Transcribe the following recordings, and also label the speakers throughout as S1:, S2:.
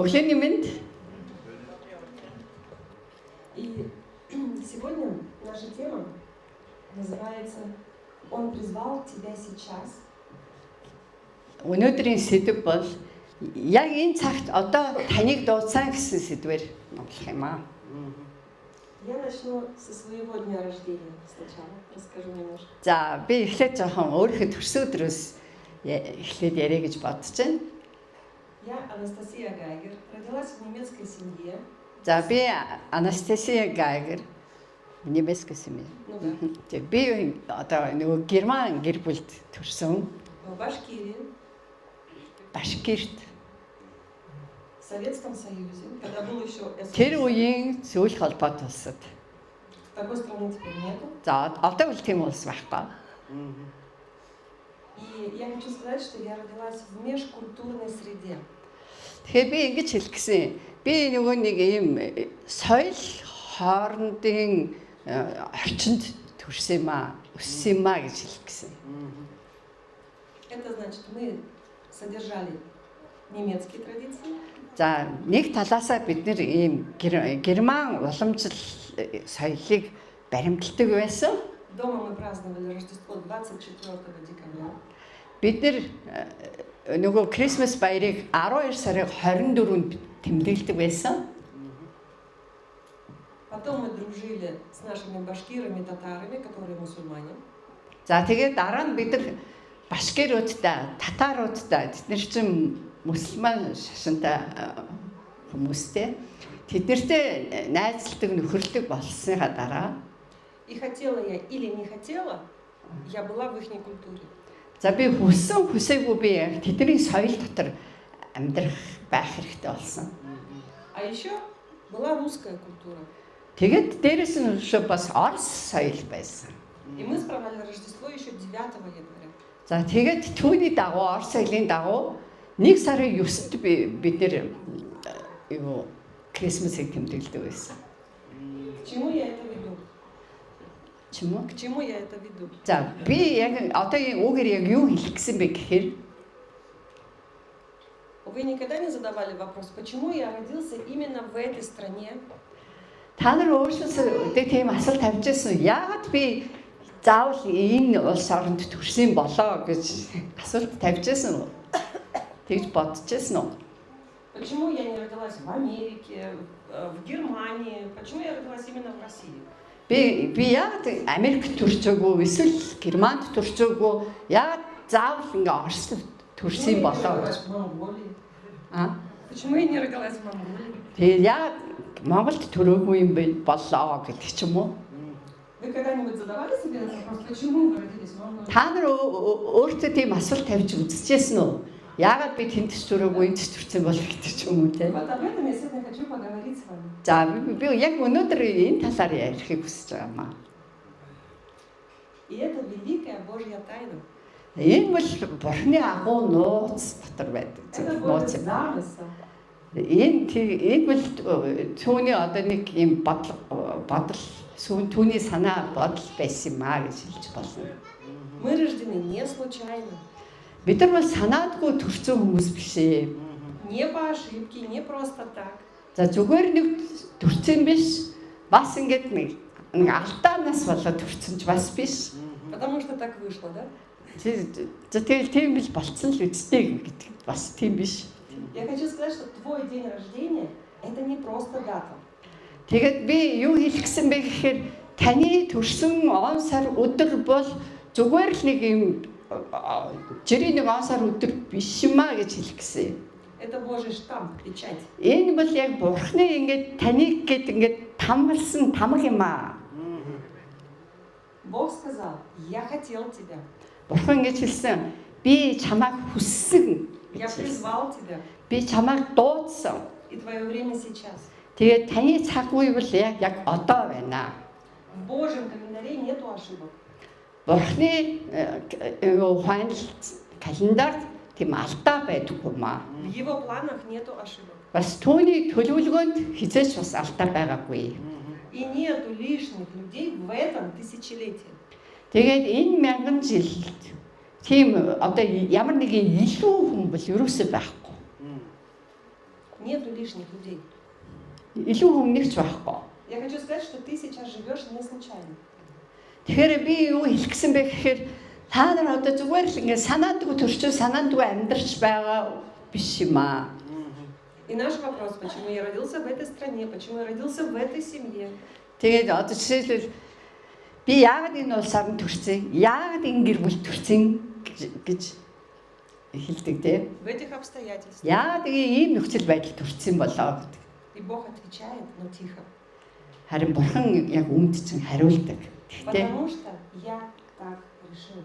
S1: Өглөөний мэнд.
S2: И сегодня наша тема называется «Он призвал тебя сейчас».
S1: Өнөөдрийн сэдв бол яг энэ цагт одоо таныг дуудсан гэсэн сэдвээр номлох юм аа.
S2: Я начну со своего дня рождения сначала. Расскажу немножко.
S1: За, би эхлээд жоохон өөрийнхөө төрсөн өдрөөс эхлээд яриа гэж бодож байна.
S2: Я Анастасия Гайгер, родилась в немецкой семье.
S1: За, би Анастасия Гайгер, немецкой семье.
S2: Ну да.
S1: Би одоо нөгөө герман гэр бүлд төрсөн.
S2: В Башкирии,
S1: Башкирт.
S2: в Советском Союзе, когда был еще
S1: Тэр
S2: СССР.
S1: үеийн зөвлөх холбоот улсад.
S2: Такой страны теперь нету.
S1: За, одоо бол тийм улс байхгүй.
S2: И я хочу сказать, что я родилась в межкультурной среде.
S1: Тэгэхээр би ингэж хэлэх гэсэн. Би нөгөө нэг ийм соёл хоорондын орчинд төрсөн юм аа, өссөн юм аа гэж хэлэх гэсэн.
S2: Это значит, мы содержали немецкие традиции,
S1: За, нэг талаасаа бид нэр ийм герман уламжлал соёлыг баримталдаг байсан.
S2: дома мы праздновали Рождество 24 декабря.
S1: Бид нэр нөгөө Крисмас баярыг 12 сарын 24-нд тэмдэглэдэг байсан.
S2: Потом мы дружили с нашими башкирами, татарами, которые мусульмане.
S1: За, тэгээд дараа нь бид нар башкируудтай, татаруудтай, тэд нар чинь мусульман шашинтай хүмүүстэй. Тэднэртэй найзалдаг, нөхөрлөдөг болсныхаа дараа
S2: И хотела я или не хотела, я была в их культуре.
S1: за би хүссэн хүсээгүй би яг тэдний соёл дотор амьдрах байх хэрэгтэй болсон.
S2: А еще была русская культура.
S1: Тэгээд дээрэс нь бас орос соёл байсан.
S2: И мы справляли Рождество еще 9 января.
S1: За тэгээд түүний дагуу орос соёлын дагуу 1 сарын 9-нд бид нэр юу Крисмасыг тэмдэглэдэг байсан.
S2: К чему я это веду?
S1: Чим үү?
S2: К чему я это веду?
S1: За би яг одоо энэ үгээр яг юу хэлэх гэсэн бэ гэхээр
S2: Вы никогда не задавали вопрос, почему я родился именно в этой стране?
S1: та нар өөрсдөө тийм асуулт тавьж байсан. Яагаад би заавал энэ улс оронд төрсөн болоо гэж асуулт тавьж байсан уу? Тэгж бодож байсан уу?
S2: Почему я не родилась в Америке, в Германии? Почему я родилась именно в России?
S1: Би яагаад Америкт төрчихөөгүй, эсвэл Германд төрчихөөгүй, яагаад заавал ингээ Оросд төрсөн болоо гэж.
S2: В Монголии.
S1: Аа.
S2: Почему я не родилась в Монголии?
S1: Тэгээд яагаад Монголд төрөөгүй юм бэ болоо гэдэг ч юм уу?
S2: Вы когда-нибудь задавали себе этот вопрос, почему вы родились в Монголии?
S1: Та нар өөртөө тийм асуулт тавьж үзчихсэн үү? Яагаад би тэнд төрөөгүй, энд төрсэн бол гэдэг ч юм уу те?
S2: Вот об этом я сегодня хочу поговорить с вами.
S1: За би яг өнөөдөр энэ талаар ярихыг хүсэж байгаа юм аа.
S2: И это великая Божья тайна.
S1: Энэ бол Бурхны агуу нууц дотор байдаг.
S2: Это
S1: Нууц
S2: Божий
S1: юм.
S2: замысел.
S1: Энэ бол түүний одоо нэг юм бодол түүний санаа бодол байсан юм аа гэж хэлж болно.
S2: Мы рождены не случайно,
S1: Бид нар бол санаадгүй төрсэн хүмүүс биш ээ.
S2: не по ошибке, не просто так.
S1: За зүгээр нэг төрсэн биш. Бас ингэдэг нэг алдаанаас болоод төрсэн ч бас биш.
S2: Потому что так вышло, да?
S1: За тэгэл тийм бил болцсон л үстэй гэдэг бас тийм биш.
S2: Я хочу сказать, что твой день рождения – это не просто дата.
S1: Тэгээд би юу хэлэх гэсэн бэ гэхээр таны төрсэн он сар өдөр бол зүгээр л нэг юм жирийн нэг он сар өдөр биш юм а гэж хэлэх гэсэн.
S2: Это Божий штамп, печать.
S1: Энэ бол яг Бурхны ингээд таныг гээд ингээд тамгалсан тамга юм а.
S2: Бог сказал, я хотел тебя,
S1: Бурхан ингэж хэлсэн. Би чамайг хүссэн.
S2: я призвал тебя,
S1: Би чамайг дуудсан.
S2: и твое время сейчас.
S1: Тэгээд таны цаг үе бол яг одоо байна.
S2: В Божьем календаре нету ошибок.
S1: Бурхны ухаан календарт тийм алдаа байдаггүй юм аа.
S2: В Его планах нету ошибок.
S1: Бас түүний төлөвлөгөөнд хизээч бас алдаа байгаагүй.
S2: И нету лишних людей в этом тысячелетии.
S1: Тэгээд энэ мянган жилд тийм одоо ямар нэгэн илүү хүн бол ерөөсөө байхгүй.
S2: нету лишних людей.
S1: Илүү өмнөгч байхгүй.
S2: Я хочу сказать, что ты сейчас живешь не случайно.
S1: Тэгэхээр би юу хэлэх гэсэн бэ гэхээр та нар одоо зүгээр л ингэ санаандгүй төрчөө санаандгүй амьдарч байгаа биш юм аа.
S2: И наш вопрос, почему я родился в этой стране, почему я родился в этой семье.
S1: Тэгээд одоо жишээлбэл би яагаад энэ улсаар төрсөн, яагаад энэ гэр бүл төрсөн гэж хэлдэг тийм.
S2: В этих обстоятельствах.
S1: Яагаад ийм нөхцөл байдал төрсөн болоо гэдэг.
S2: И Бог отвечает, но тихо.
S1: Харин бурхан яг үндсэн хариулдаг. Гэхдээ
S2: Потому что я так решил.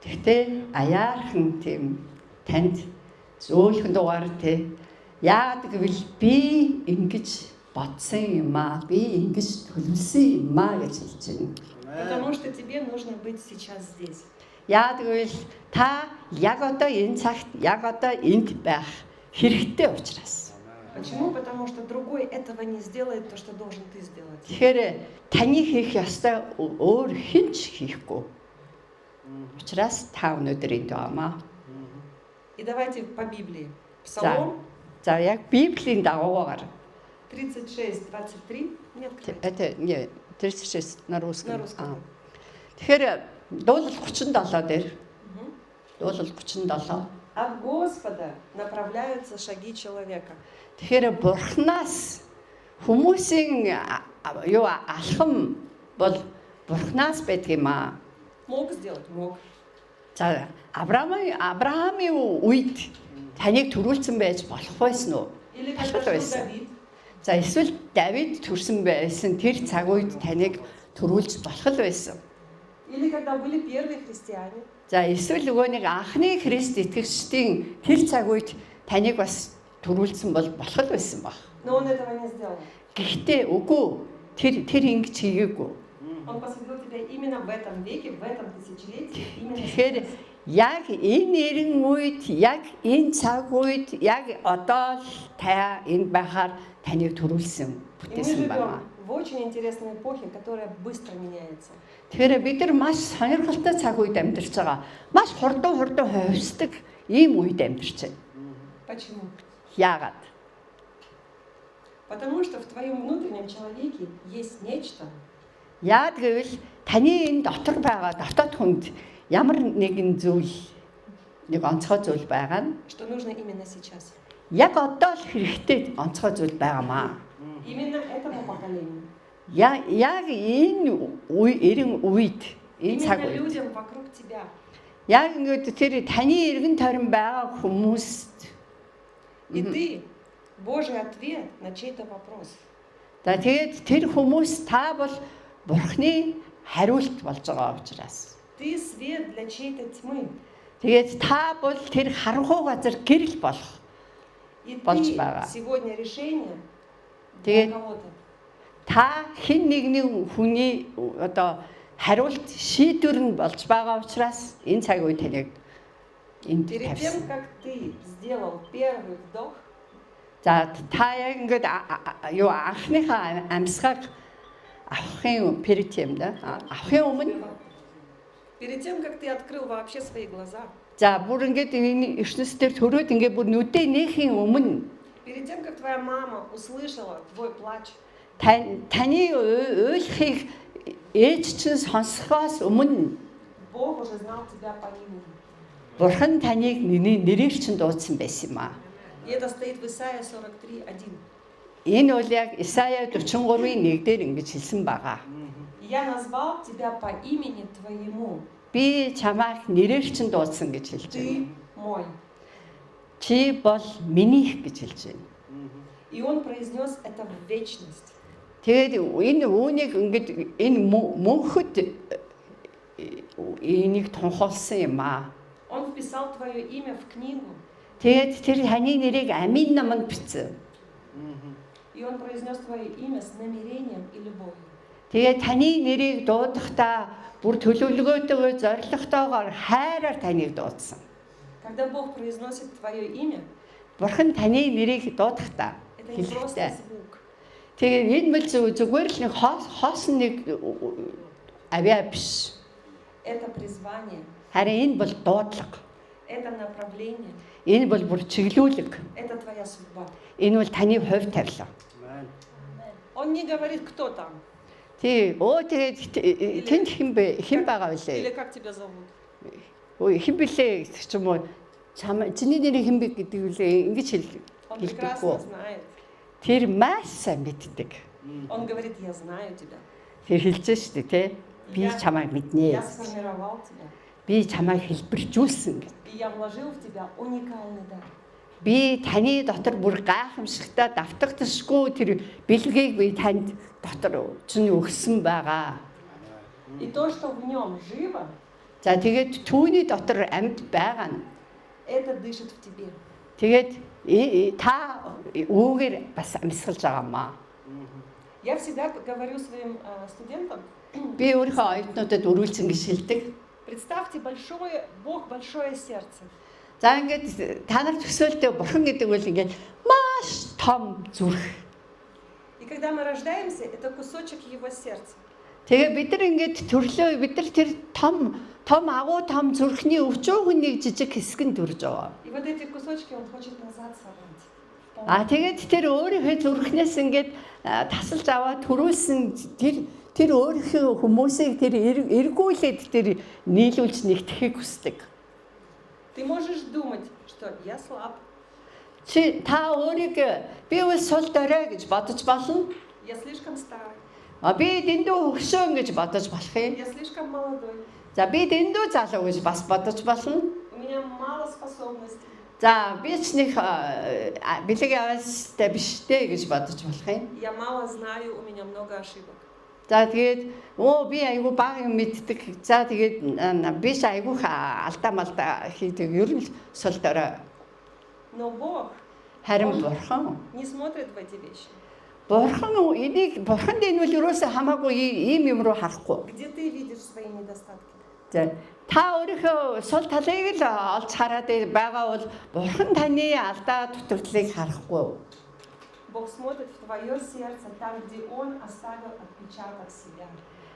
S1: Тэгтээ аяархан тийм танд зөөлхөн дугаар тий. Яагаад гэвэл би ингэж бодсон юм аа, би ингэж төлөвлөсөн юм аа гэж хэлж байна.
S2: Потому что тебе нужно быть сейчас здесь.
S1: Яагаад гэвэл та яг одоо энэ цагт яг одоо энд байх хэрэгтэй учраас.
S2: Почему? Потому что другой этого не сделает то, что должен ты сделать.
S1: Тэгэхээр таны хийх ёстой өөр хэн ч хийхгүй. Учраас та өнөөдөр энд байна.
S2: И давайте по Библии. Псалом
S1: За яг Библийн дагуугаар
S2: 36:23. Нет,
S1: это не 36 на русском.
S2: На русском.
S1: Тэгэхээр дуулал 37 дээр дуулал 37.
S2: От Господа направляются шаги человека.
S1: Тэгэхээр бурхнаас хүмүүсийн юу алхам бол бурхнаас байдаг юм аа.
S2: Мог сделать? Мог.
S1: За Авраамын үед таныг төрүүлсэн байж болох байсан уу?
S2: Или
S1: Алхал
S2: когда жил
S1: байсан.
S2: Давид,
S1: За эсвэл Давид төрсэн байсан тэр цаг үед таныг төрүүлж болох л байсан.
S2: или когда были первые христиане,
S1: За эсвэл нөгөө нэг анхны Христ итгэгчдийн тэр цаг үед таныг бас төрүүлсэн бол болох л байсан баг.
S2: но он этого не сделал.
S1: Гэхдээ үгүй тэр ингэж хийгээгүй.
S2: Он посадил тебя именно в этом веке, в этом тысячелетии, именно
S1: Тэгэхээр
S2: сейчас.
S1: яг энэ нэрэн үед, яг энэ цаг үед, яг одоо л та энд байхаар таныг төрүүлсэн
S2: И мы
S1: бүтээсэн байна.
S2: живем в очень интересной эпохе, которая быстро меняется.
S1: Тэгэхээр бид нар маш сонирхолтой цаг үед амьдарч байгаа. Маш хурдан хувьсдаг ийм үед амьдарч байна.
S2: Почему?
S1: Яагаад?
S2: Потому что в твоем внутреннем человеке есть нечто,
S1: Яагаад гэвэл таны энэ дотор байгаа дотоод хүнд ямар нэгэн зүйл нэг онцгой зүйл байгаа нь
S2: что нужно именно сейчас.
S1: яг одоо л хэрэгтэй онцгой зүйл байгаамаа.
S2: Именно этому поколению.
S1: Яг энэ эрен үед энэ цаг
S2: Именно
S1: үед
S2: людям вокруг тебя.
S1: яг ингээд тэр таны эргэн тойрон байгаа хүмүүст
S2: И ты Божий ответ на чей-то вопрос.
S1: за тэгээд тэр хүмүүс та бол Бурхны хариулт болж байгаа учраас
S2: Ты свет для чьей-то тьмы.
S1: тэгээд та бол тэр харанхуй газар гэрэл болох.
S2: И
S1: Болж
S2: ты
S1: байгаа.
S2: сегодня решение
S1: Тэгээд
S2: для кого-то.
S1: та хэн нэгний хүний одоо хариулт шийдвэр нь болж байгаа учраас энэ цаг үе таныг энд
S2: Перед тем,
S1: тавьсан.
S2: как ты сделал первый вдох,
S1: За та яг ингээд юу анхныхаа амьсгал авахын перед тем да авахын өмнө
S2: перед тем, как ты открыл вообще свои глаза,
S1: за бүр ингээд энэ ертөнцийн дээр төрөөд ингээд бүр нүдээ нээхийн өмнө
S2: перед тем, как твоя мама услышала твой плач,
S1: таны уйлахыг ээж чинь сонсохоос өмнө
S2: Бог уже знал тебя по имени.
S1: Бурхан таныг нэрээр чинь дуудсан байсан юм аа.
S2: И это стоит в Исаия 43:1.
S1: Энэ бол яг Исая 43-ийн 1 дээр ингэж хэлсэн байгаа.
S2: Я назвал тебя по имени твоему.
S1: Би чамайг нэрээр чинь дуудсан гэж хэлж байна.
S2: Ты мой.
S1: Чи бол минийх гэж хэлж байна.
S2: И он произнес это в вечность.
S1: Тэгээд энэ үүнийг ингэж энэ мөнхөд энийг тунхагласан юм аа.
S2: Он вписал твое имя в книгу.
S1: Тэгээд тэр таны нэрийг амийн наманд бичсэн.
S2: И он произнес твое имя с намерением и любовью.
S1: Тэгээд таны нэрийг дуудахдаа бүр төлөвлөгөөтэйгээр зоригтойгоор хайраар таныг дуудсан.
S2: Когда Бог произносит твое имя,
S1: Бурхан таны нэрийг дуудахдаа
S2: это не просто
S1: хэлэхдээ
S2: звук.
S1: тэгээд энэ мэл зүгээр л нэг хоосон нэг авиа биш.
S2: Это призвание,
S1: Харин энэ бол дуудлага.
S2: это направление.
S1: Энэ бол бүр чиглүүлэг.
S2: Это твоя судьба.
S1: Энэ бол таны хувь тавилан.
S2: Он не говорит, кто там
S1: Тий, тэгээд тэнд хэн байгаа
S2: или
S1: вэ?
S2: как тебя зовут.
S1: Ой, хэн блэ гэх ч юм уу. Чиний нэрийг хэн бэ гэдэг үлээ ингэж
S2: Он
S1: хэлдэг.
S2: прекрасно знает.
S1: Тэр маш сайн мэддэг.
S2: Он говорит, я знаю тебя.
S1: Тэр хэлж шүү дээ, тий. Би чамайг мэднэ.
S2: Я сформировал тебя.
S1: Би чамайг хэлбэржүүлсэн гэж.
S2: И я вложил в тебя уникальный дар.
S1: Би таны дотор бүр гайхамшигтай давтагдшгүй тэр бэлгийг би танд дотор чинь өгсөн байгаа.
S2: И то, что в нем живо,
S1: За тэгээд түүний дотор амьд байгаа нь.
S2: это дышит в тебе.
S1: Тэгээд та үүгээр бас амьсгалж байгаамаа.
S2: Я всегда говорю своим студентам,
S1: Би өөрийнхөө оюутнуудад өрүүлсэн гэж хэлдэг.
S2: представьте Бог большое сердце.
S1: За ингээд та нар төсөөлтөө бурхан гэдэг үйл ингээд маш том зүрх.
S2: И когда мы рождаемся, это кусочек его сердца.
S1: Тэгээ бид нар ингээд төрлөө бид нар тэр том агуу том зүрхний өвчөөгний жижиг хэсгэнд дүрж байгаа.
S2: И вот эти кусочки он хочет назад собрать.
S1: Тэгээд тэр өөрийнхөө зүрхнээс ингээд тасалж аваад төрүүлсэн тэр өөрийнхөө хүмүүсийг тэр эргүүлээд тэр нийлүүлж нэгтгэхийг хүсдэг.
S2: Ты можешь думать, что я слаб,
S1: Чи та өөрийгөө би үл сул дорой гэж бодож болно.
S2: я слишком старый,
S1: Би дэндүү хөгшөөн гэж бодож болох юм.
S2: я слишком молодой,
S1: За би дэндүү залуу гэж бас бодож болно.
S2: у меня мало способностей,
S1: За би ч нэг бэлэг аваастай биш дээ гэж бодож болох юм.
S2: я мало знаю, у меня много ошибок.
S1: За тэгээд би айгүй бага юм мэддэг. За тэгээд биш айгүй алдаа малдаа хийдэг. Ер нь сул дорой.
S2: Но Бог
S1: Харин бурхан
S2: не смотрит в эти вещи.
S1: Бурханд энэ бол юусаа хамаагүй ийм юм руу харахгүй.
S2: Где ты видишь свои недостатки?
S1: За та өөрийнхөө сул талыг л олж хараад байгаа бол бурхан таны алдаа дутагдлыг харахгүй.
S2: Бог смотрит в твое сердце, там, где Он оставил отпечаток себя.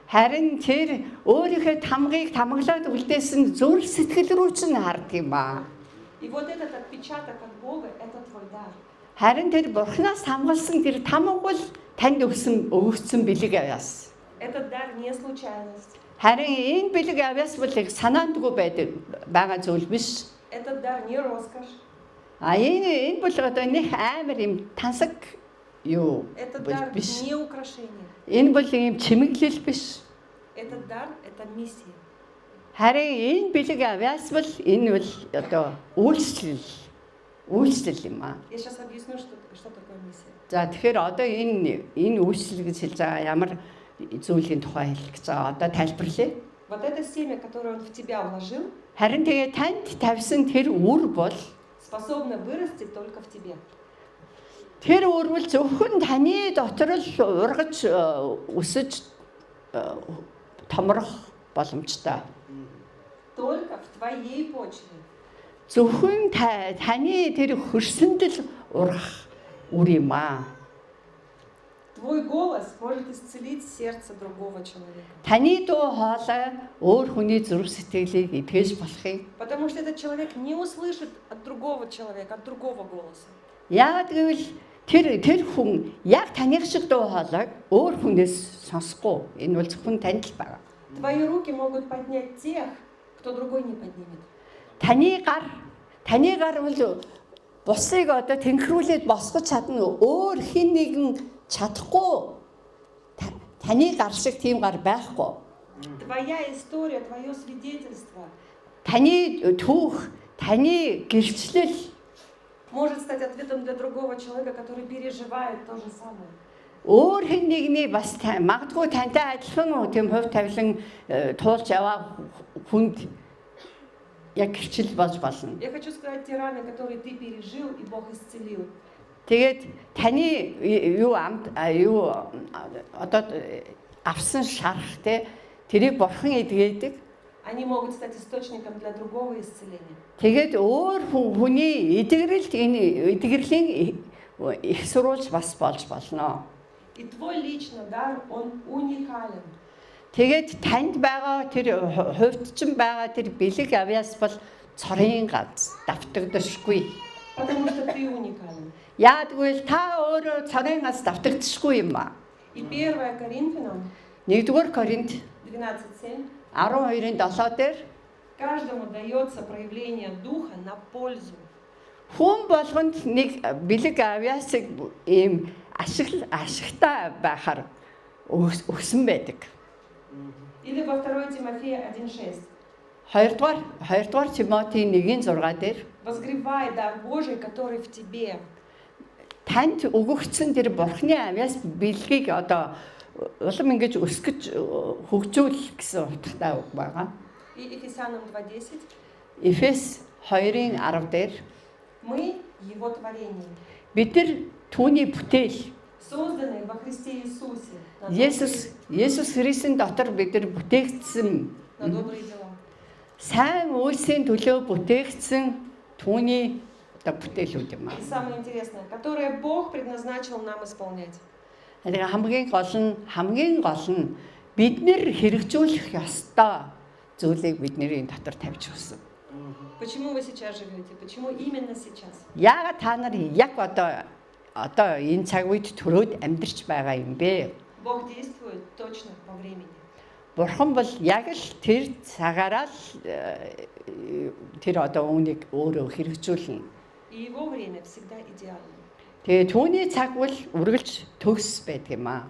S1: Харин тэр өөрийнхөө тамгыг тамглаад үлдээсэн зүрх сэтгэл рүү ч хардаг юм аа.
S2: И вот этот отпечаток от Бога – это твой дар.
S1: Харин тэр бурхнаас хамгаалсан тэр тамга бол танд өгсөн бэлэг авяас.
S2: Этот дар не случайность.
S1: Харин энэ бэлэг авяас бол санаандгүй байгаа зүйл биш.
S2: Этот дар не роскошь.
S1: Энэ бол одоо нэг амар юм тансаг юу
S2: Этот дар
S1: биш.
S2: не украшение.
S1: Энэ бол юм чимэглэл биш.
S2: Этот дар – это миссия.
S1: Харин энэ бэлэг авяас бол энэ бол одоо үйлчлэл юм аа.
S2: Я сейчас объясню, что такое миссия.
S1: За тэгэхээр одоо энэ үйлчлэл гэж хэлж байгаа ямар зүйлийн тухай хэлэх гэж байгаа. Одоо тайлбарлая.
S2: Вот это семя, которое Он в тебя вложил,
S1: Харин тэгээ танд тавьсан тэр үр бол
S2: способно вырасти только в тебе.
S1: тэр үр бол зөвхөн таны дотор л ургаж өсөж томрох боломжтой.
S2: Только в твоей почве.
S1: Зөвхөн таны тэр хөрсөнд л урах үр юм аа.
S2: Твой голос может исцелить сердце другого человека.
S1: Таны дуу хоолой өөр хүний зүрх сэтгэлийг итгэж болохыг.
S2: Потому что этот человек не услышит от другого человека, от другого голоса.
S1: Яагаад гэвэл тэр хүн яг таних шиг дуу хоолойг өөр хүнээс сонсохгүй. Энэ бол зөвхөн танд л байгаа.
S2: Твои руки могут поднять тех, кто другой не поднимет.
S1: Таны гар бол бусыг одоо тэнхрүүлээд босгож чадна өөр хин нэгэн чадахгүй. Таны гар шиг тийм гар байхгүй.
S2: Твоя история, твое свидетельство
S1: Таны түүх, таны гэрчлэл
S2: может стать ответом для другого человека, который переживает то же самое.
S1: өөр хэн нэгний бас магадгүй тантай адилхан тийм хувь тавилан туулж яваа хүнд яг гэрчил болж болно.
S2: Я хочу сказать те раны, которые ты пережил, и Бог исцелил.
S1: Тэгээд таны юу одоо авсан шарах те тэрийг бурхан эдгээдэг.
S2: Они могут стать источником для другого исцеления.
S1: Тэгээд өөр хүний эдгэрлийн их сурвалж бас болж болно.
S2: И твой личный дар, он уникален.
S1: Тэгээд танд байгаа тэр хувьдчин байгаа тэр бэлэг авяас бол цорын ганц давтагдашгүй.
S2: Потому что ты уникален.
S1: Яа тэгвэл та өөрөө цорын ганц давтагдашгүй юм аа.
S2: И 1 Коринфянам
S1: 1-р Коринт
S2: 12:7
S1: 12-ын 7 дээр
S2: каждому дается проявление духа на пользу.
S1: хүн болгонд нэг бэлэг авьяасыг ийм ашигтай байхаар өгсөн байдаг.
S2: Или во 2 Тимофея 1:6.
S1: 2-р Тимоти 1:6 дээр
S2: Возгревай дар Божий, который в тебе.
S1: танд өгөгдсөн тэр бурхны авьяас бэлгийг одоо улам ингэж өсгөж хөгжүүлэх гэсэн утгатай үг байгаа.
S2: И Ефесянам 2:10.
S1: Эфес 2:10 дээр
S2: Мы его творение,
S1: бид нар түүний бүтээл
S2: созданные во Христе Иисусе на
S1: Есүс Христийн дотор бид нар бүтээгдсэн
S2: добрые дела.
S1: сайн үйлсийн төлөө бүтээгдсэн түүний одоо бүтээлүүд юм аа.
S2: И самое интересное, которое Бог предназначил нам исполнять.
S1: Тэгэхээр хамгийн гол нь бид нар хэрэгжүүлэх ёстой зүйлийг бидний дотор тавьж өгсөн.
S2: Почему вы сейчас живете? Почему именно сейчас?
S1: Яагаад та нар яг одоо энэ цаг үед төрөөд амьдарч байгаа юм бэ?
S2: Бог действует точно по времени.
S1: Бурхан бол яг л тэр цагаараа л тэр одоо үүнийг өөрөө хэрэгжүүлнэ.
S2: И его время всегда идеально.
S1: Тэгээ түүний цаг бол үргэлж төгс байдаг юм аа.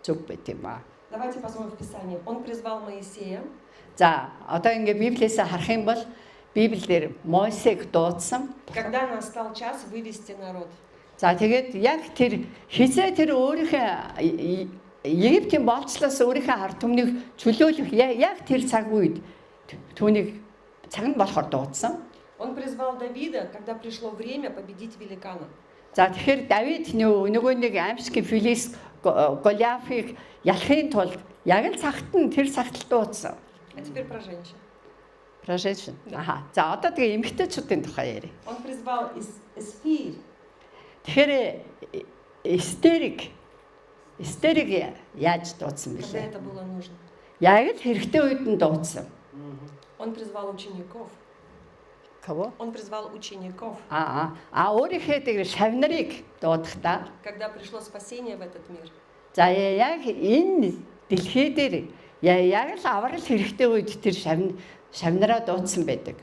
S1: Зөв байдаг юм аа.
S2: Давайте посмотрим в Писании. Он призвал Моисея.
S1: За, одоо ингээ Библиэс харах юм бол Библиэр Мосег дуудсан.
S2: Когда настал час вывести народ.
S1: За тэгээд яг тэр хизээ тэр өөрийнхөө Египтийн болцлоос өөрийнхөө ард түмнийг чөлөөлөх яг тэр цаг үед түүнийг цаг нь болохоор дуудсан.
S2: Он призвал Давида, когда пришло время победить великана.
S1: За тэгэхээр Давид нөгөө нэг аимшиг Филист Голиафыг ялахын тулд яг л цагт нь тэр цагт л дуудсан.
S2: А теперь про женщин.
S1: Про женщин. Аха. За одоо тэгээ эмэгтэйчүүдийн тухай яриа.
S2: Он призвал Эсфир.
S1: Тэгэхээр Эстерийг яаж дуудсан
S2: Когда
S1: бэлээ?
S2: это было нужно.
S1: Яг л хэрэгтэй үед нь дуудсан.
S2: Он призвал учеников.
S1: Кого?
S2: Он призвал учеников.
S1: Өөрийнхөө тэр шавнарыг дуудахдаа
S2: Когда пришло спасение в этот мир.
S1: за яг энэ дэлхий дээр яг л аврал хэрэгтэй үед тэр шавнараа дуудсан байдаг.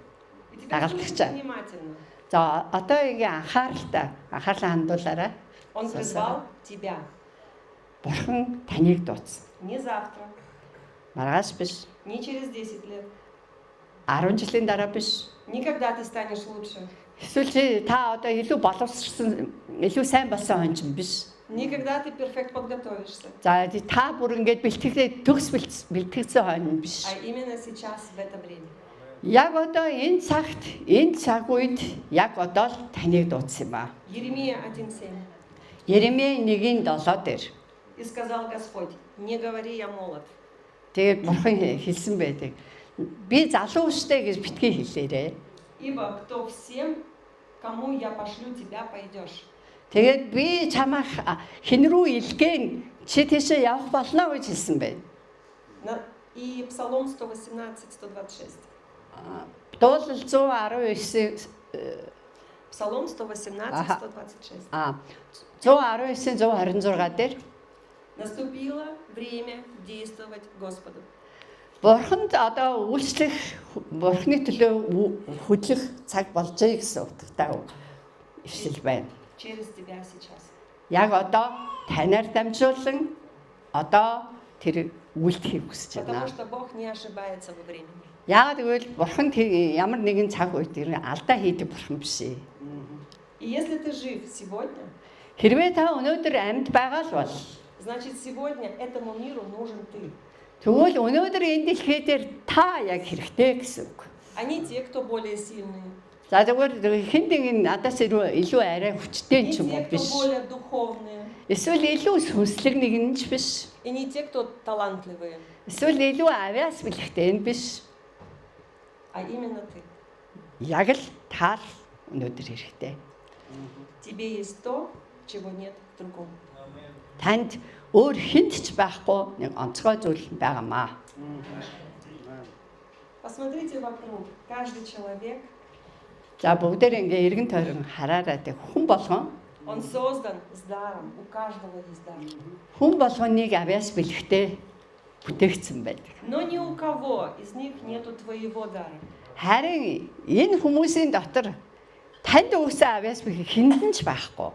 S2: И теперь
S1: Дагалдагчаа.
S2: слушайте внимательно.
S1: За одоо ингээ анхаарлаа хандуулаарай.
S2: Он призвал тебя.
S1: Бурхан таныг дуудсан.
S2: Не завтра,
S1: Маргааш биш,
S2: не через 10 лет.
S1: 10 жилийн дараа биш.
S2: Никогда ты станешь лучше.
S1: Эсвэл та одоо илүү боловсрсан, илүү сайн болсон хүн чинь биш.
S2: Никогда ты перфект подготовишься.
S1: За та бүр ингээд бэлтгэл төгс бэлтгэсэн хүн биш.
S2: А именно сейчас, в это время.
S1: Яг одоо энэ цаг үед яг одоо л таныг дуудсан юм аа.
S2: Еремия 1:7.
S1: Еремей 1:7 дээр.
S2: И сказал Господь, не говори, я молод.
S1: Тэгээд бурхан хэлсэн байдаг. Би залуу штэ гэж битгий хэлээрээ.
S2: Ибо кто всем, кому я пошлю тебя, пойдешь.
S1: Тэгээд би чамайг хэн рүү илгээн чи тийшээ явах болно гэж хэлсэн байна.
S2: И Псалом 118-126.
S1: Дуулал 119
S2: Псалом 118-126.
S1: 119-126 дээр
S2: Наступило время действовать Господу.
S1: Бурханд одоо үйлчлэх Бурхны төлөө хөдлөх цаг болжээ гэсэн утгатай ишил байна.
S2: Через тебя сейчас.
S1: Яг одоо танаар дамжуулан одоо тэр үйлдэхийг хүсэж
S2: Потому
S1: байна.
S2: что Бог не ошибается во времени.
S1: Яагаад гэвэл Бурхан ямар нэгэн цаг үед алдаа хийдэг Бурхан биш ээ.
S2: И если ты жив сегодня,
S1: Хэрвээ та өнөөдөр амьд байгаа л бол
S2: значит сегодня этому миру нужен ты.
S1: тэгвэл өнөөдөр энэ дэлхий дээр та яг хэрэгтэй гэсэн үг.
S2: А не те, кто более сильные.
S1: За тэгвэл хэн нэгэн надаас илүү арай хүчтэй
S2: Не
S1: ч юм
S2: те,
S1: уу
S2: кто
S1: биш.
S2: более духовные.
S1: Эсвэл илүү сүнслэг нэгэн ч биш.
S2: И не те, кто талантливые.
S1: Эсвэл илүү авяас бэлэгтэй энэ биш.
S2: А именно ты.
S1: Яг л та л өнөөдөр хэрэгтэй.
S2: Тебе есть то, чего нет в другом.
S1: Танд өөр хинт ч байхгүй нэг онцгой зүйл байгаамаа.
S2: Посмотрите вокруг. Каждый человек,
S1: За бүгдээр ингээ эргэн тойрон хараарай тэг хүн болгон
S2: он создан с даром. У каждого есть дар.
S1: хүн болгоныг авяас бэлгтэй бүтээгдсэн байдаг.
S2: Но ни у кого из них нету твоего дара.
S1: Харин энэ хүмүүсийн дотор танд өгсөн авяас бэлэг хиндэн ч байхгүй.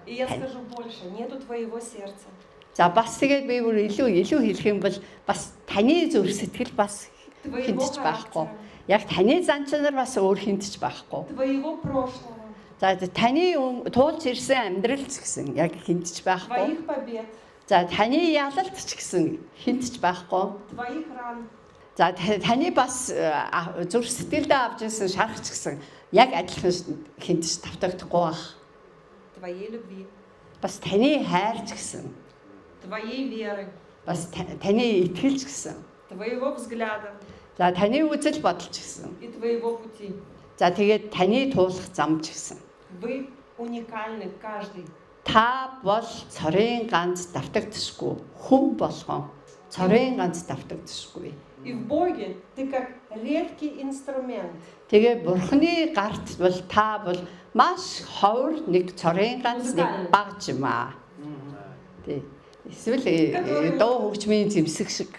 S2: И я скажу больше, нету твоего сердца.
S1: За бас тэгээд би бүр илүү хэлэх юм бол бас таны зүрх сэтгэл бас
S2: Твоего
S1: хиндэж байхгүй.
S2: характера,
S1: Яг таны зан чанар бас өөр хиндэж байхгүй.
S2: твоего прошлого,
S1: За таны туулж ирсэн амьдрал ч гэсэн яг хиндэж байхгүй.
S2: твоих побед,
S1: За таны ялалт ч гэсэн хиндэж байхгүй.
S2: твоих ран,
S1: За таны бас зүрх сэтгэлдээ авч ирсэн шарах ч гэсэн яг адилхан хиндэж тавтагдахгүй байх.
S2: твоей любви,
S1: Бас таны хайр ч гэсэн,
S2: твоей веры,
S1: бас таны итгэл ч гэсэн.
S2: твоего взгляда
S1: За таны үзэл бодол ч гэсэн.
S2: и твоего пути.
S1: За тэгээд таны туулах зам ч гэсэн.
S2: Вы уникальны, каждый.
S1: Та бол цорын ганц давтагдшгүй хүн болгон цорын ганц давтагдшгүй.
S2: И в Боге ты как редкий инструмент.
S1: Тэгээ бурхны гарт бол та бол маш ховор нэг цорын ганц нэг баг юм аа. Тий. Эсвэл дуу хөгжмийн зэмсэг шиг.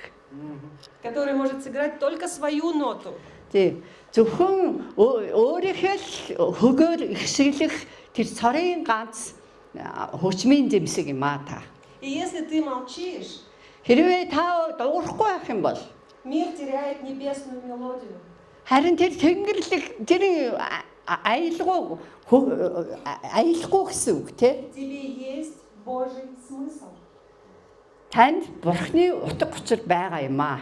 S2: Который может сыграть только свою ноту.
S1: Тий. Зөвхөн өөрийнхөө л хөгөөр ихшиглэх тэр цорын ганц хөгжмийн зэмсэг юм аа та.
S2: И если ты молчишь,
S1: Хэрвээ та дуурахгүй байх юм бол
S2: мир теряет небесную мелодию.
S1: харин тэр тэнгэрлэг тэр аялгүй гэсэн үг тий.
S2: В тебе есть Божий смысл.
S1: Танд бурхны утга учир байгаа юм аа.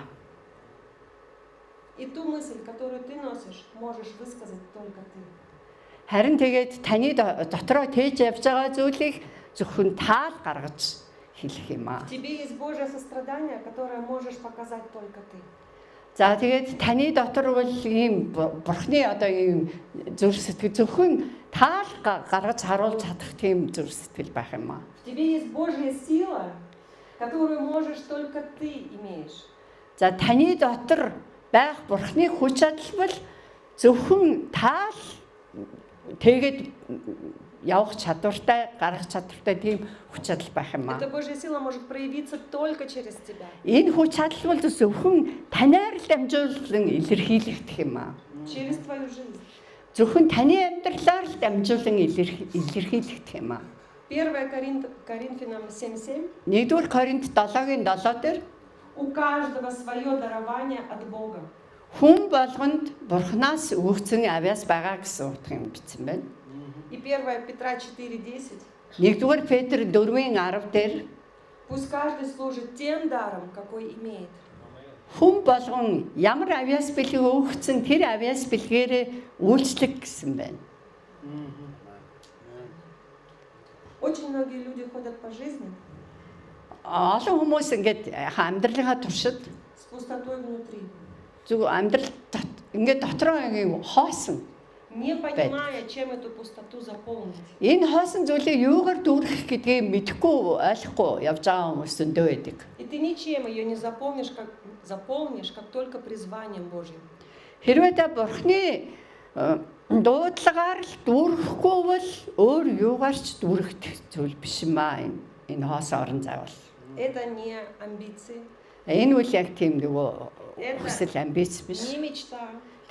S2: И ту мысль, которую ты носишь, можешь высказать только ты.
S1: Харин тэгээд таны дотроо тээж явж байгаа зүйлийг зөвхөн таал гаргаж хэлэх юм аа.
S2: В тебе есть Божье сострадание, которое можешь показать только ты.
S1: За тэгээд таны дотор бол ийм бурхны одоо ийм зүрх сэтгэл зөвхөн таал гаргаж харуулж чадах тийм зүрх сэтгэл байх юм аа.
S2: В тебе есть Божья сила, которую можешь только ты имеешь.
S1: За таны дотор байх бурхны хүч чадал бол зөвхөн таал тэгээд явах чадвартай, гарах чадвартай тийм хүч чадал байх юм аа.
S2: Эта Божья сила может проявиться только через тебя.
S1: Энэ хүч чадал бол зөвхөн танаар л дамжуулан илэрхийлэгдэх юм аа.
S2: Через твою жизнь.
S1: Зөвхөн таны амьдралаар л дамжуулан илэрхийлэгдэх юм аа.
S2: 1 Коринфянам 7:7.
S1: 1-р Коринт 7-гийн 7 дээр
S2: У каждого свое дарование от Бога.
S1: хүн болгонд бурхнаас өгсөн авяас байгаа гэсэн утга юм бичсэн байна.
S2: И 1 Петра 4:10.
S1: 1-р Петр 4:10 дээр
S2: Пусть каждый служит тем даром, какой имеет.
S1: хүн болгон ямар авяас бэлэг өгсөн тэр авяас бэлгээрээ үйлчлэх гэсэн байна.
S2: Очень многие люди ходят по жизни
S1: Олон хүмүүс ингээд амьдралынхаа туршид
S2: с пустотой внутри,
S1: зүг амьдрал ингээд дотроо ингээд хоосон.
S2: не понимая, чем эту пустоту заполнить.
S1: Энэ хоосон зүйлийг юугаар дүүргэх гэдгийг мэдэхгүй ойлгохгүй явж байгаа хүмүүс зөндөө байдаг.
S2: И ты ничем ее не заполнишь, как только призванием Божьим.
S1: Хэрвээ та бурхны дуудлагаар л дүүрэхгүй бол өөр юугаар ч дүүрэх зүйл биш юм аа энэ хоосон орон зай бол.
S2: Это не амбиции,
S1: Энэ үл яг тийм нөгөө хүсэл амбиц биш.
S2: не мечта,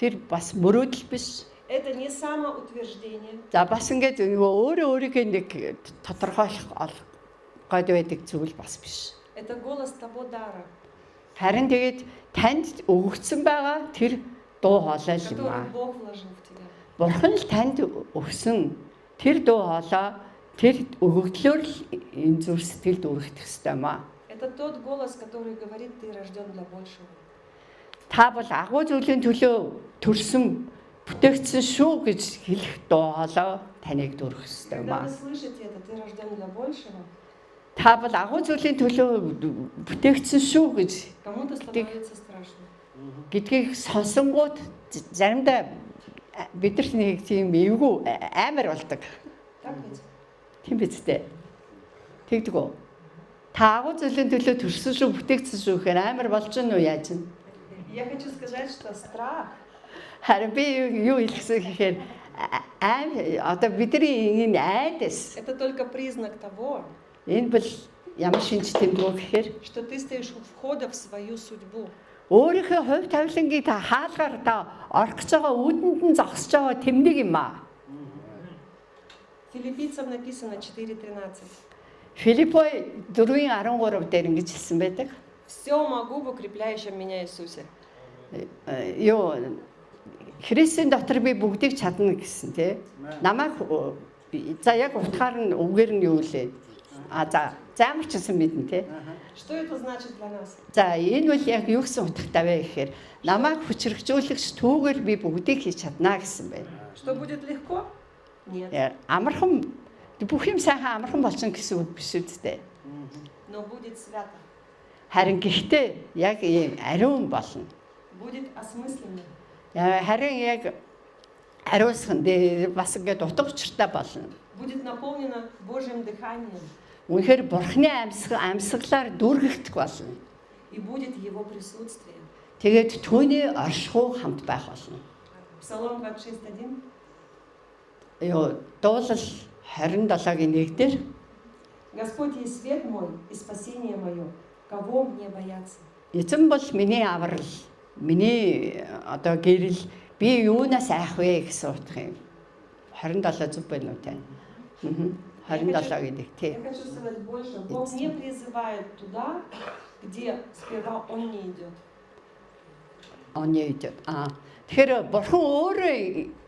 S1: Тэр бас мөрөөдөл биш.
S2: это не самоутверждение,
S1: За бас ингээд нөгөө өөрөө өөрийгөө нэг тодорхойлох гоод байдаг зүйл бас биш.
S2: это голос того дара,
S1: Харин тэгээд танд өгөгдсөн байгаа тэр дуу хоолой юм аа.
S2: который Бог вложил в тебя.
S1: Бурхан л танд өгсөн тэр дуу хоолой тэр өгөгдлөөр л энэ зүрх сэтгэлд үргэлжлэх ёстой юм аа.
S2: Это тот голос, который говорит, ты рожден для большего.
S1: Та бол агуу зүйлийн төлөө төрсөн бүтээгдсэн шүү гэж хэлэх дуу хоолой таныг дүүрэх ёстой юм
S2: Когда
S1: аа.
S2: вы слышите это, ты рожден для большего,
S1: Та бол агуу зүйлийн төлөө бүтээгдсэн шүү гэж
S2: кому-то становится страшно.
S1: гэдгийг сонсонгууд заримдаа бидэрт нэг тийм эвгүй амар болдог.
S2: Так ведь?
S1: Тийм биз дээ. Тэгдэг үү? Та агуу зүйлийн төлөө төрсөн шүү, бүтээгдсэн шүү гэхээр амар болж гэнэ үү яаж вэ?
S2: Я хочу сказать, что страх
S1: Харин би юу хэлсэн гэхээр одоо бидний энэ айдас
S2: это только признак того,
S1: энэ бол ямар шинж тэмдэг гэхээр
S2: что ты стоишь у входа в свою судьбу.
S1: өөрийнхөө хувь тавилангийг та хаалгаар та орох гэж байгаа үүдэнд нь зогсож байгаа тэмдэг юм аа.
S2: Филиппийцам написано 4:13.
S1: Филиппой 4:13 дээр ингэж хэлсэн байдаг.
S2: Все могу в укрепляющем меня Иисусе.
S1: Юу Христийн дотор би бүгдийг чадна гэсэн тий. Намайг за яг утгаар нь үгээр нь юу лээ. За ямар ч гэсэн мэднэ тий.
S2: Что это значит для нас?
S1: За энэ бол яг юу гэсэн утгатай вэ гэхээр намайг хүчрхжүүлэгч түүгээр би бүгдийг хийж чадна гэсэн байна.
S2: Что будет легко? Нет.
S1: Амархан бүх юм сайхан амархан болчихно гэсэн үг биш үстэй.
S2: Но будет свято.
S1: Харин гэхдээ яг ийм ариун болно.
S2: Будет осмысленно.
S1: Харин яг ариусхан дээр бас ингээд утга учиртай болно.
S2: Будет наполнено Божьим дыханием.
S1: Үнэхээр бурхны амьсгалаар дүүргэгдэх болно.
S2: И будет Его присутствие.
S1: Тэгээд түүний оршихуй хамт байх болно.
S2: Псалом 26:1.
S1: Юу дуулал 27-гийн 1 дээр
S2: Господь есть свет мой и спасение мое. Кого мне бояться?
S1: эзэн бол миний аврал, миний одоо гэрэл би юунаас айх вэ гэсэн утга юм. 27 зүг байна уу те? 27-гийн 1 тий.
S2: Я хочу сказать больше. Бог не призывает туда, где сперва Он не идет.
S1: Оньёд. Тэгэхээр бурхан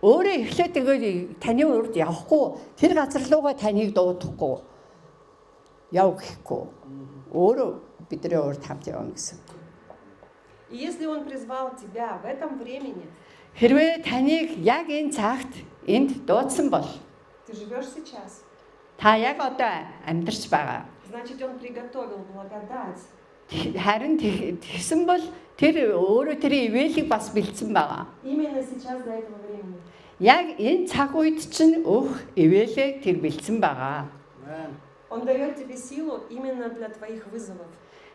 S1: өөрөө эхлээд тэгээд таны урд явахгүй тэр газар руугаа таныг дуудахгүй. Яв гэхгүй. Өөрөө бидний урд хамт явна гэсэн.
S2: И если Он призвал тебя в этом времени,
S1: Хэрвээ таныг яг энэ цагт энд дуудсан бол
S2: ты живешь сейчас,
S1: та яг одоо амьдарч байгаа.
S2: значит Он приготовил благодать.
S1: Харин тэгсэн бол тэр өөрөө тэр ивэлийг бас бэлдсэн байгаа.
S2: Именно сейчас для этого времени.
S1: Яг энэ цаг үед чинь ивэлийг тэр бэлдсэн байгаа.
S2: Он дает тебе силу именно для твоих вызовов.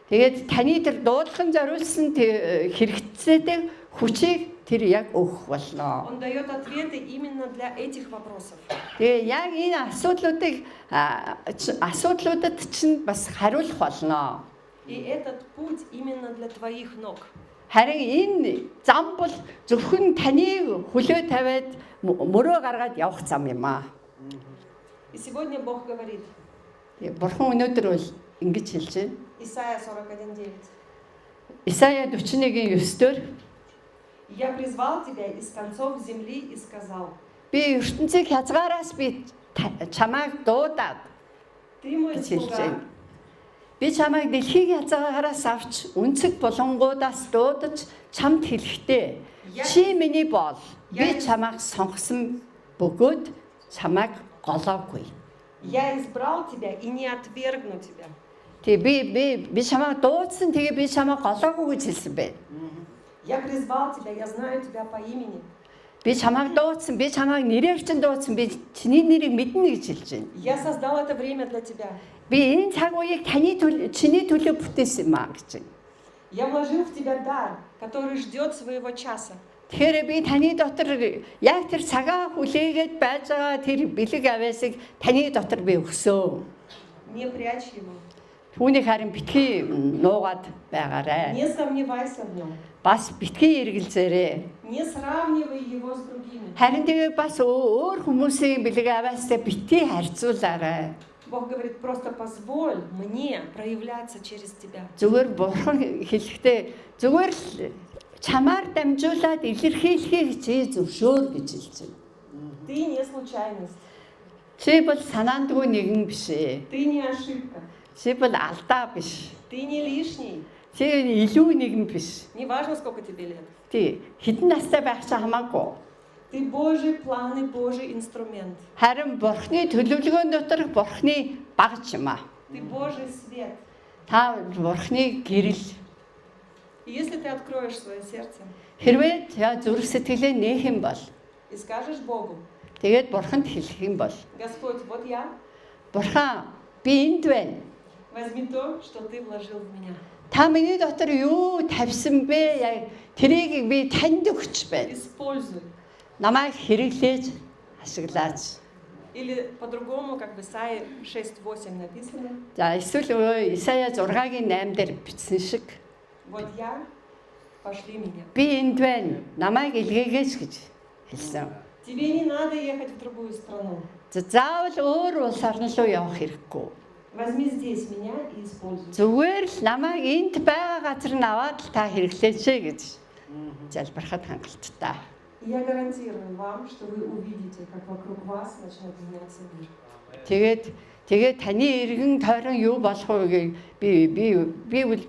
S1: Тэгээд таны тэр дуудлагын зориулсан хэрэгцээтэй хүчийг тэр яг өгөх болно.
S2: Он дает ответы именно для этих вопросов.
S1: Тэгээ яг энэ асуудлуудад чинь бас хариулах болно.
S2: И этот путь именно для твоих ног.
S1: Харин энэ зам бол зөвхөн таныг хөлөө тавиад мөрөө гаргаад явах зам юм аа.
S2: И сегодня Бог говорит,
S1: Бурхан өнөөдөр бол ингэж хэлж байна.
S2: Исайя 41:9.
S1: Исайя 41:9-дөр
S2: Я призвал тебя из концов земли и сказал,
S1: би ертөнцийн хязгаараас би чамайг дуудаад
S2: ты мой
S1: гэж хэлж
S2: слуга,
S1: байна. Би чамайг дэлхийн хязгаараас авч үнцэг булангуудаас дуудаж чамд хэлэхдээ чи миний бол би чамайг сонгосон бөгөөд чамайг голоогүй.
S2: я избрал тебя и не отвергну тебя.
S1: Тэгээ би чамайг дуудсан тэгээ би чамайг голоогүй гэж хэлсэн байна.
S2: Я призвал тебя, я знаю тебя по имени.
S1: Би чамайг дуудсан, би чамайг нэрээр чинь дуудсан, би чиний нэрийг мэднэ гэж хэлж байна.
S2: Я создал это время для тебя.
S1: Би энэ цаг үеийг чиний төлөө бүтээсэн юм аа гэж байна.
S2: Я вложил в тебя дар, который ждет своего часа.
S1: Тэгэхээр би таны дотор яг тэр цагаа хүлээгээд байж байгаа тэр бэлэг авяасыг таны дотор би өгсөө.
S2: Не прячь его.
S1: Түүнийг харин битгий нуугаад байгаарай.
S2: Не сомневайся в нем.
S1: Бас битгий эргэлзээрэй.
S2: Не сравнивай его с другими.
S1: Харин тэгээ бас өөр хүмүүсийн бэлэг авяастай битгий харьцуулаарай.
S2: Бог говорит, просто позволь мне проявляться через тебя.
S1: Зүгээр бурхан хэлэхдээ зүгээр л чамаар дамжуулаад илэрхийлэхийг чи зөвшөөр гэж хэлж байна.
S2: Ты не случайность.
S1: Чи бол санаандгүй нэгэн биш ээ.
S2: Ты не ошибка.
S1: Чи бол алдаа биш.
S2: Ты не лишний.
S1: Чи илүү нэгэн биш.
S2: Неважно, сколько тебе лет.
S1: Тий, хэдэн настай байх ч хамаагүй.
S2: Ты Божий план и Божий инструмент.
S1: Харин бурхны төлөвлөгөөнд дотор бурхны багж юм аа.
S2: Ты Божий свет.
S1: Та бурхны гэрэл.
S2: И если ты откроешь свое сердце
S1: Хэрвээ та зүрх сэтгэлээ нээх юм бол
S2: и скажешь Богу,
S1: тэгээд бурханд хэлэх юм бол
S2: Господь, вот я,
S1: бурхан би энд байна.
S2: возьми то, что ты вложил в меня.
S1: Та миний дотор юу тавьсан бэ? Яг тэрийг би танд өгч байна.
S2: Используй.
S1: Намайг хэрэглээж ашиглаач.
S2: Или по-другому, как в Исаии 6:8 написано.
S1: За эсвэл Исая 6-гийн 8 дээр бичсэн шиг
S2: Вот я, пошли меня.
S1: би энд байна. Намайг илгээгээч гэж хэлсэн.
S2: Тебе не надо ехать в другую страну.
S1: Заавал өөр улс орн руу явах хэрэггүй.
S2: Возьми здесь меня и используй.
S1: Зүгээр л намайг энд байгаа газар нь аваад л та хэрэглээч гэж залбирахад хангалттай.
S2: Я гарантирую вам, что вы увидите, как вокруг вас начнет меняться мир.
S1: Тэгээд таны эргэн тойрон юу болох вэ би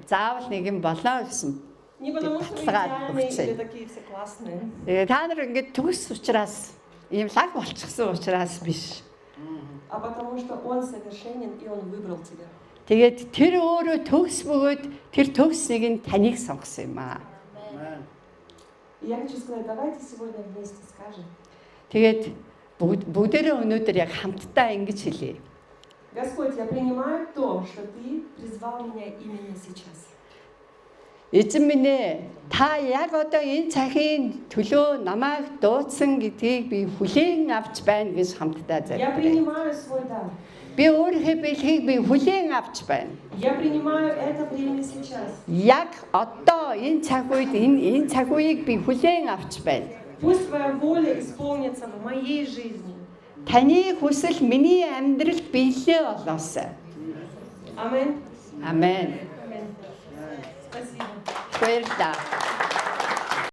S1: заавал нэг юм болно гэсэн.
S2: Не потому, что вы идеальные или такие все классные,
S1: Та нар ингэж төгс учраас ийм лаг болчихсон учраас биш.
S2: а потому что он совершенен и он выбрал тебя.
S1: Тэгээд тэр өөрөө төгс бөгөөд тэр төгснийг нь таныг сонгосон юм аа.
S2: И я хочу сказать, давайте сегодня вместе скажем.
S1: Тэгээд бүгдээрээ өнөөдөр яг хамтдаа ингэж хэлье.
S2: Господь, я принимаю то, что Ты призвал меня именно сейчас.
S1: Эзэн минь ээ, та яг одоо энэ цагийн төлөө намайг дуудсан гэдгийг би хүлээн авч байна гэж хамтдаа
S2: Я
S1: залбирая.
S2: принимаю свой дар.
S1: Би өөрийнхөө бэлгийг би хүлээн авч байна.
S2: Я принимаю это время сейчас.
S1: Яг одоо энэ цаг үед энэ цаг үеийг би хүлээн авч байна.
S2: Пусть Твоя воля исполнится в моей жизни.
S1: Таны хүсэл миний амьдралд биелээ болоосай.
S2: Аминь.
S1: Амен.
S2: Аминь. Спасибо.
S1: Баярлалаа.